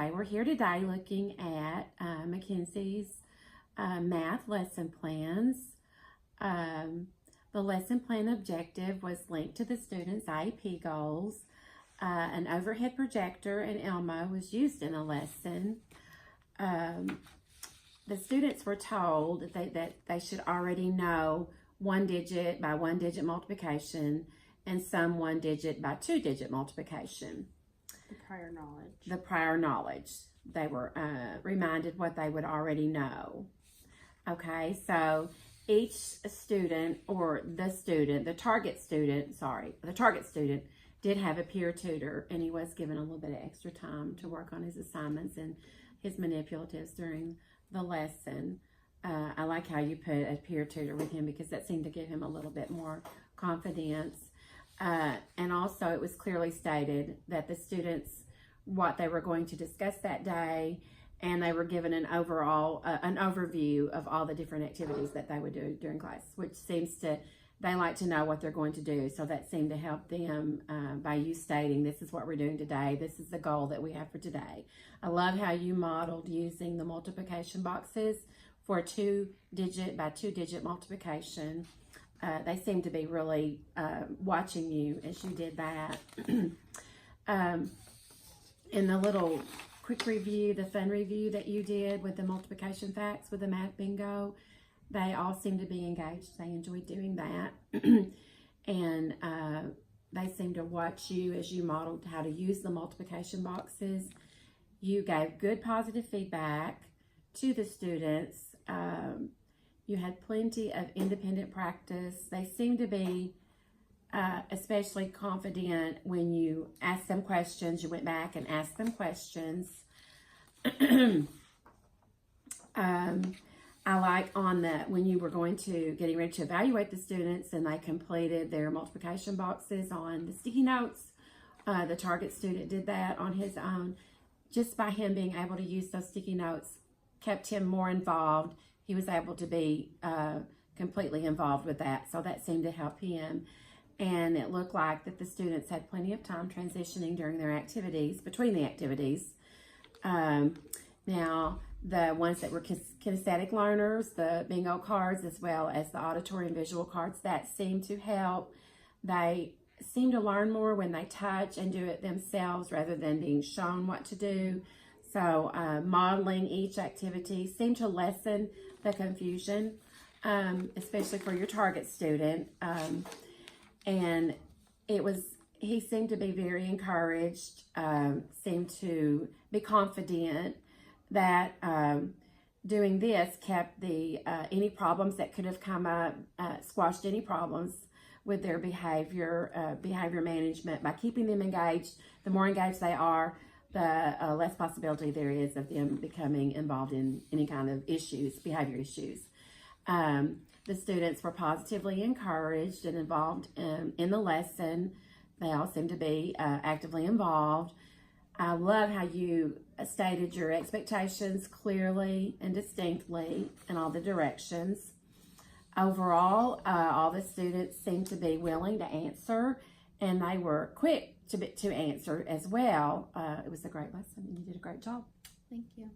Okay, we're here today looking at Mackenzie's math lesson plans. The lesson plan objective was linked to the students' IEP goals. An overhead projector and Elmo was used in the lesson. The students were told that they should already know 1 digit by 1 digit multiplication and some 1 digit by 2 digit multiplication. The prior knowledge. The prior knowledge. They were reminded what they would already know. Okay, so each student the target student did have a peer tutor, and he was given a little bit of extra time to work on his assignments and his manipulatives during the lesson. I like how you put a peer tutor with him because that seemed to give him a little bit more confidence. And also it was clearly stated that the students, what they were going to discuss that day, and they were given an overview of all the different activities that they would do during class, which they like to know what they're going to do. So that seemed to help them by you stating, this is what we're doing today. This is the goal that we have for today. I love how you modeled using the multiplication boxes for a 2 digit by 2 digit multiplication. They seem to be really watching you as you did that. In the little quick review, the fun review that you did with the multiplication facts with the math bingo, they all seemed to be engaged. They enjoyed doing that. And they seemed to watch you as you modeled how to use the multiplication boxes. You gave good positive feedback to the students. You had plenty of independent practice. They seemed to be especially confident when you asked them questions. You went back and asked them questions. I like when you were getting ready to evaluate the students and they completed their multiplication boxes on the sticky notes. The target student did that on his own. Just by him being able to use those sticky notes kept him more involved. He was able to be completely involved with that. So that seemed to help him. And it looked like that the students had plenty of time transitioning during their activities, between the activities. Now, the ones that were kinesthetic learners, the bingo cards, as well as the auditory and visual cards, that seemed to help. They seem to learn more when they touch and do it themselves rather than being shown what to do. So modeling each activity seemed to lessen the confusion, especially for your target student. And he seemed to be very encouraged, seemed to be confident that doing this kept any problems that could have come up, squashed any problems with their behavior management. By keeping them engaged, the more engaged they are, the less possibility there is of them becoming involved in any kind of behavior issues. The students were positively encouraged and involved in the lesson. They all seemed to be actively involved. I love how you stated your expectations clearly and distinctly in all the directions. Overall, all the students seemed to be willing to answer, and they were quick to answer as well. It was a great lesson, and you did a great job. Thank you.